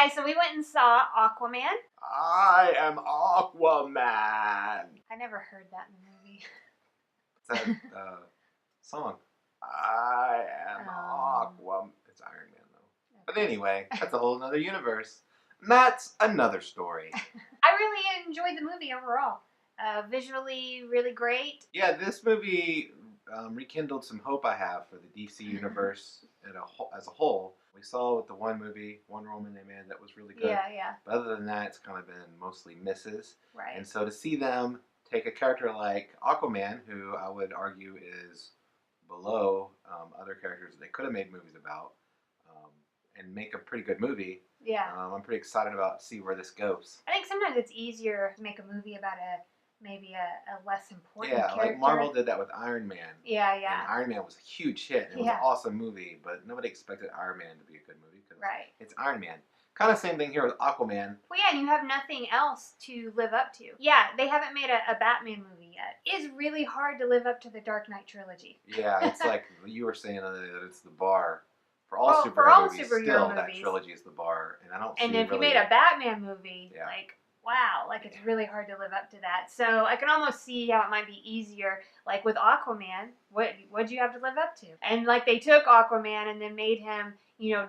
guys, so we went and saw Aquaman. I am Aquaman. I never heard that in the movie. It's that song. I am Aquaman. It's Iron Man, though. But anyway, that's a whole other universe. And that's another story. I really enjoyed the movie overall. Visually, really great. Yeah, this movie rekindled some hope I have for the DC universe as a whole. We saw with the one movie, Wonder Woman, that was really good. Yeah. But other than that, it's kind of been mostly misses. Right. And so to see them take a character like Aquaman, who I would argue is below other characters that they could have made movies about, and make a pretty good movie. Yeah. I'm pretty excited about to see where this goes. I think sometimes it's easier to make a movie about maybe a less important character. Like Marvel did that with Iron Man. Yeah. And Iron Man was a huge hit. It was an awesome movie, but nobody expected Iron Man to be a good movie because it's Iron Man. Kind of same thing here with Aquaman. Well, yeah, and you have nothing else to live up to. Yeah, they haven't made a Batman movie yet. It's really hard to live up to the Dark Knight trilogy. Yeah, it's like you were saying that it's the bar. For all superhero movies, that trilogy is the bar. And I don't see if you made a Batman movie, wow, it's really hard to live up to that. So I can almost see how it might be easier. Like with Aquaman, what'd you have to live up to? And they took Aquaman and then made him,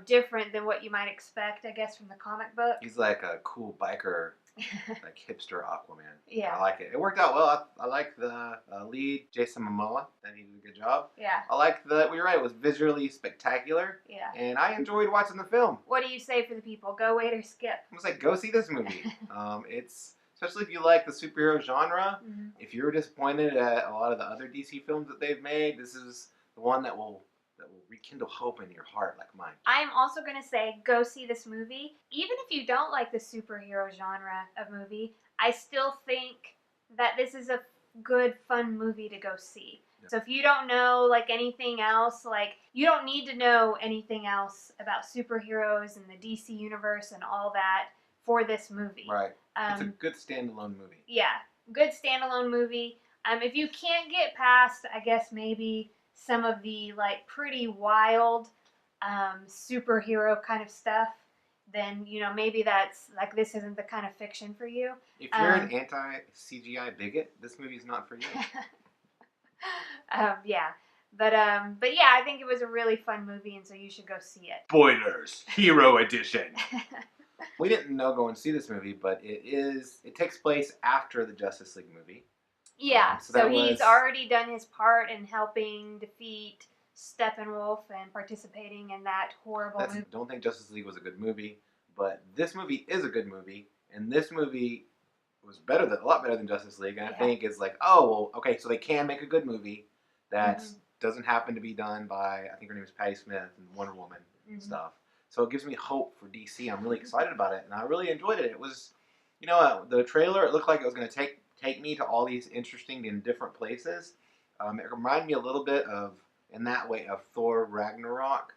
different than what you might expect, I guess, from the comic book. He's like a cool biker, like hipster Aquaman. Yeah. I like it. It worked out well. I like the lead, Jason Momoa. I think he did a good job. Yeah. I like you're right, it was visually spectacular. Yeah. And I enjoyed watching the film. What do you say for the people? Go, wait, or skip? I was like, go see this movie. It's, especially if you like the superhero genre. Mm-hmm. If you're disappointed at a lot of the other DC films that they've made, this is the one that will rekindle hope in your heart like mine. I'm also going to say go see this movie. Even if you don't like the superhero genre of movie, I still think that this is a good, fun movie to go see. Yeah. So if you don't know anything else, you don't need to know anything else about superheroes and the DC universe and all that for this movie. Right. It's a good standalone movie. Yeah, good standalone movie. If you can't get past, I guess maybe some of the pretty wild superhero kind of stuff, then maybe that's this isn't the kind of fiction for you. If you're an anti-CGI bigot, this movie's not for you. Yeah, but yeah, I think it was a really fun movie, and so you should go see it. Spoilers, Hero Edition. We didn't know going to see this movie, but it takes place after the Justice League movie. Yeah, so he's already done his part in helping defeat Steppenwolf and participating in that horrible movie. I don't think Justice League was a good movie, but this movie is a good movie, and this movie was a lot better than Justice League, and I think it's okay, so they can make a good movie that doesn't happen to be done by, I think her name is Patti Smith and Wonder Woman and stuff. So it gives me hope for DC. I'm really excited about it, and I really enjoyed it. It was, the trailer, it looked like it was going to take me to all these interesting and different places. It reminded me a little bit of Thor Ragnarok,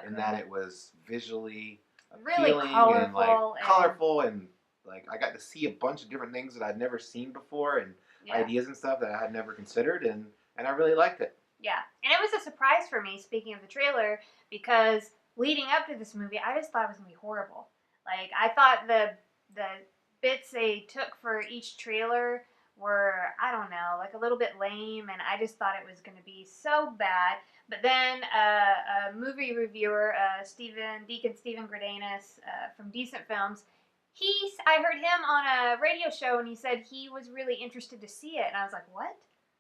in that it was visually appealing really colorful and colorful, and I got to see a bunch of different things that I'd never seen before, and ideas and stuff that I had never considered, and I really liked it. Yeah, and it was a surprise for me, speaking of the trailer, because leading up to this movie, I just thought it was going to be horrible. I thought the bits they took for each trailer were, I don't know, a little bit lame, and I just thought it was going to be so bad. But then a movie reviewer, Stephen Gradanis from Decent Films, I heard him on a radio show, and he said he was really interested to see it, and I was like, what?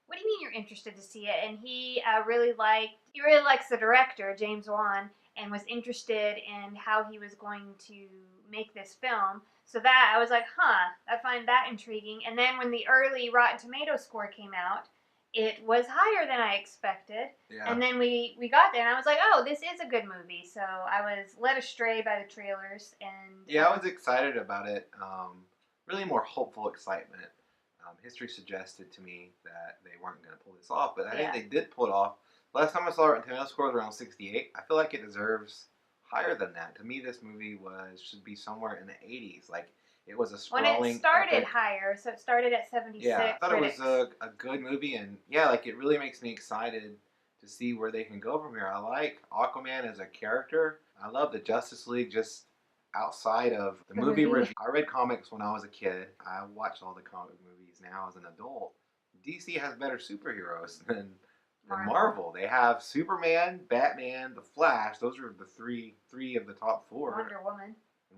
What do you mean you're interested to see it? And he really likes the director, James Wan, and was interested in how he was going to make this film. So that, I was like, I find that intriguing. And then when the early Rotten Tomatoes score came out, it was higher than I expected. Yeah. And then we got there, and I was like, oh, this is a good movie. So I was led astray by the trailers. And yeah, I was excited about it. Really more hopeful excitement. History suggested to me that they weren't going to pull this off, but I think they did pull it off. Last time I saw Rotten Tomatoes score was around 68. I feel like it deserves higher than that. To me, this movie should be somewhere in the 80s. It was a sprawling. When it started higher, so it started at 76. Yeah, I thought critics. It was a good movie, and it really makes me excited to see where they can go from here. I like Aquaman as a character. I love the Justice League. outside of the movie review, I read comics when I was a kid. I watched all the comic movies now as an adult. DC has better superheroes than Marvel. They have Superman, Batman, The Flash. Those are the three of the top four.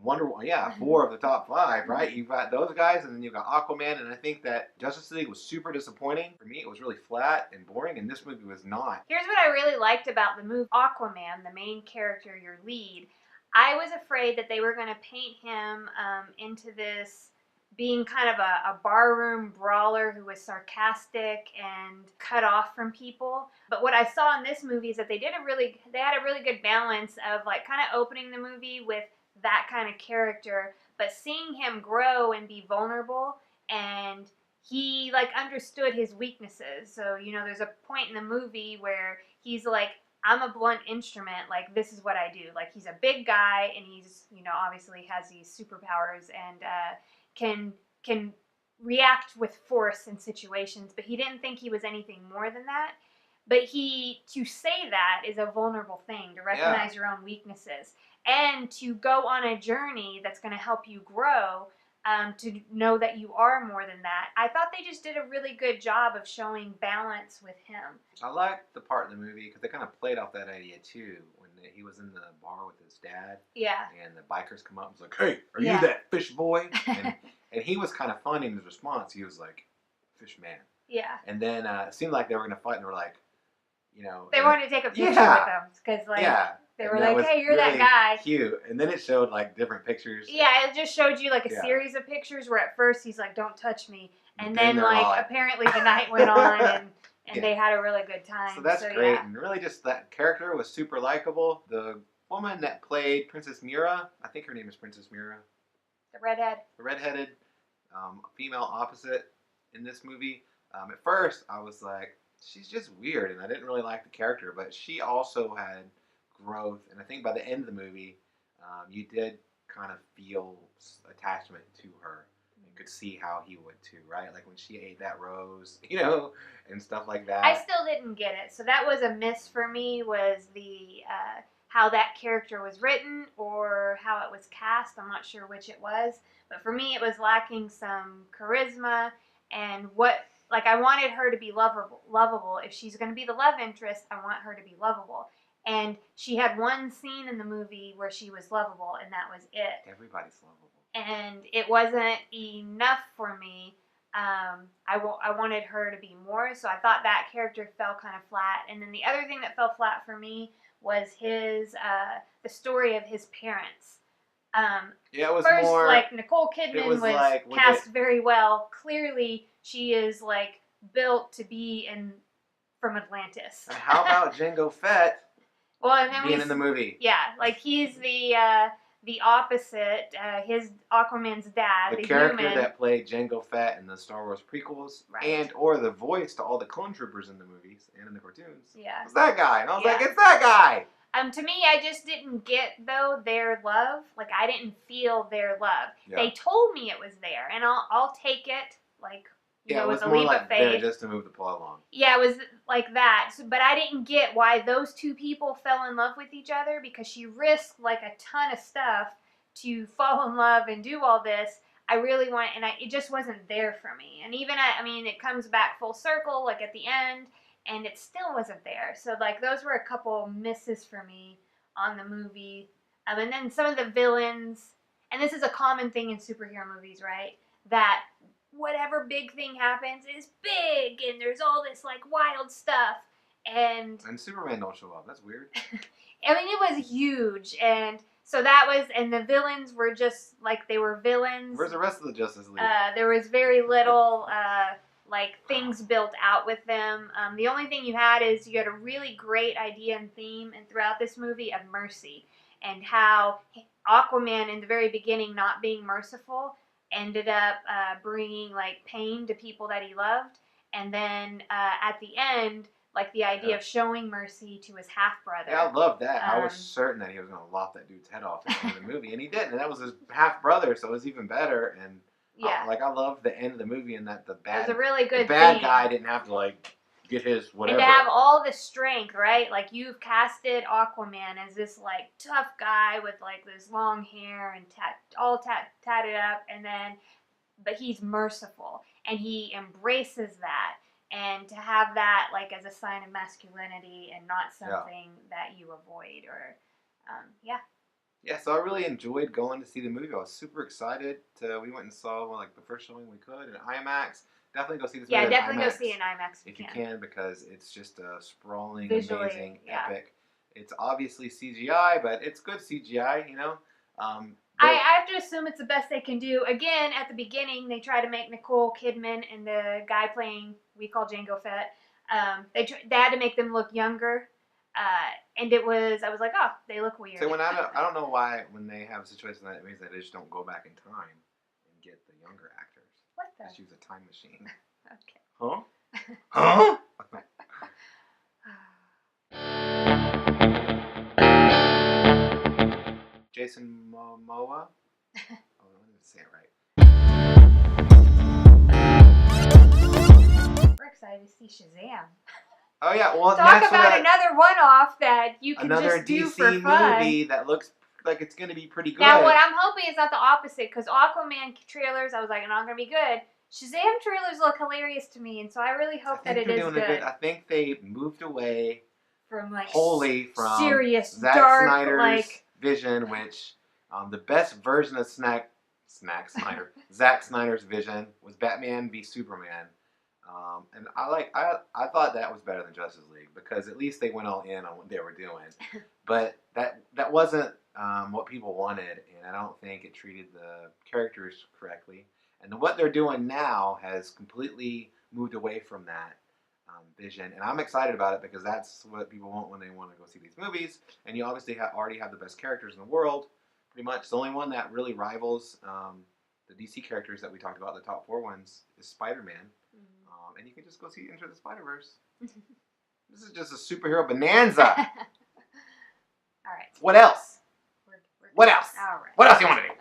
Wonder Woman, yeah, 4 of the top 5, right? You've got those guys, and then you've got Aquaman, and I think that Justice League was super disappointing. For me, it was really flat and boring, and this movie was not. Here's what I really liked about the movie. Aquaman, the main character, your lead, I was afraid that they were going to paint him into this being kind of a barroom brawler who was sarcastic and cut off from people. But what I saw in this movie is that they had a really good balance of like kind of opening the movie with that kind of character, but seeing him grow and be vulnerable, and he like understood his weaknesses. So, you know, there's a point in the movie where he's like, I'm a blunt instrument, like this is what I do. Like he's a big guy and he's, you know, obviously has these superpowers and can react with force in situations, but he didn't think he was anything more than that. But to say that is a vulnerable thing, to recognize your own weaknesses and to go on a journey that's going to help you grow, to know that you are more than that. I thought they just did a really good job of showing balance with him. I liked the part in the movie because they kind of played off that idea too when he was in the bar with his dad. Yeah. And the bikers come up and was like, "Hey, are you that fish boy?" And he was kind of funny in his response. He was like, "Fish man." Yeah. And then it seemed like they were going to fight, and they were like, you know, they wanted to take a picture with them because like they were like, "Hey, you're really that guy." Cute. And then it showed like different pictures. Yeah, it just showed you like a series of pictures where at first he's like, "Don't touch me," and then like apparently the night went on and they had a really good time. So that's great, and really just that character was super likable. The woman that played Princess Mira, I think her name is Princess Mira. The redheaded female opposite in this movie. At first, I was like, she's just weird, and I didn't really like the character, but she also had growth, and I think by the end of the movie, you did kind of feel attachment to her. You could see how he would too, right? Like when she ate that rose, you know, and stuff like that. I still didn't get it, so that was a miss for me, was the how that character was written or how it was cast. I'm not sure which it was, but for me it was lacking some charisma and I wanted her to be lovable. If she's going to be the love interest, I want her to be lovable. And she had one scene in the movie where she was lovable, and that was it. Everybody's lovable. And it wasn't enough for me. I wanted her to be more, so I thought that character fell kind of flat. And then the other thing that fell flat for me was the story of his parents. It was first, more like Nicole Kidman was like, cast very well. Clearly, she is like built to be from Atlantis. And how about Jango Fett? Well, and then being in the movie. Yeah, like he's the opposite. His Aquaman's dad, the character human that played Jango Fett in the Star Wars prequels, and or the voice to all the clone troopers in the movies and in the cartoons. Yeah, was that guy, and I was like, it's that guy. To me, I just didn't get though their love. Like I didn't feel their love. Yeah. They told me it was there, and I'll take it. Like. Yeah, it was more like there just to move the plot along. Yeah, it was like that. So, but I didn't get why those two people fell in love with each other, because she risked like a ton of stuff to fall in love and do all this. I really want, and it just wasn't there for me. And even I mean, it comes back full circle, like at the end, and it still wasn't there. So like those were a couple misses for me on the movie. And then some of the villains, and this is a common thing in superhero movies, right? That whatever big thing happens is big, and there's all this like wild stuff, and Superman don't show up. That's weird. I mean, it was huge, and so that was, and the villains were just like they were villains. Where's the rest of the Justice League? There was very little like things built out with them. The only thing you had is you had a really great idea and theme, and throughout this movie of mercy, and how Aquaman in the very beginning not being merciful ended up bringing like pain to people that he loved, and then at the end, like the idea of showing mercy to his half brother. Yeah, I love that. I was certain that he was going to lop that dude's head off at the end of the movie, and he didn't. And that was his half brother, so it was even better. And I love the end of the movie, and that the bad, it was a really good guy didn't have to like get his And whatever. to have all the strength, right? Like, you've casted Aquaman as this, like, tough guy with, like, this long hair and tatted up, and then, but he's merciful, and he embraces that, and to have that, like, as a sign of masculinity and not something that you avoid, or, yeah. Yeah, so I really enjoyed going to see the movie. I was super excited. We went and saw like the first showing we could in IMAX. Definitely go see this movie in definitely IMAX. Go see it in IMAX if you can, because it's just a sprawling, visually amazing, epic. It's obviously CGI, but it's good CGI, you know. I have to assume it's the best they can do. Again, at the beginning, they try to make Nicole Kidman and the guy playing, we call Jango Fett, they had to make them look younger. And I was like, oh, they look weird. So I don't know why when they have a situation like that, it means that they just don't go back in time and get the younger actors. What the? Just use a time machine. Okay. Huh? Huh? Jason Momoa? Oh, I didn't say it right. We're excited to see Shazam. Oh yeah, well, talk about another one-off that you can just do for fun. Another DC movie that looks like it's going to be pretty good. Now, what I'm hoping is not the opposite, because Aquaman trailers, I was like, not going to be good. Shazam trailers look hilarious to me, and so I really hope that it is good. I think they moved away from like wholly from serious, Zack dark, Snyder's vision, which the best version of Zack Snyder's vision was Batman v Superman. And I thought that was better than Justice League, because at least they went all in on what they were doing. But that wasn't what people wanted, and I don't think it treated the characters correctly. And what they're doing now has completely moved away from that vision, and I'm excited about it, because that's what people want when they want to go see these movies. And you obviously already have the best characters in the world, pretty much. The only one that really rivals the DC characters that we talked about, the top 4 ones, is Spider-Man. And you can just go see Into the Spider-Verse. This is just a superhero bonanza. All right. What else? We're what else? All right. What else do you want to do?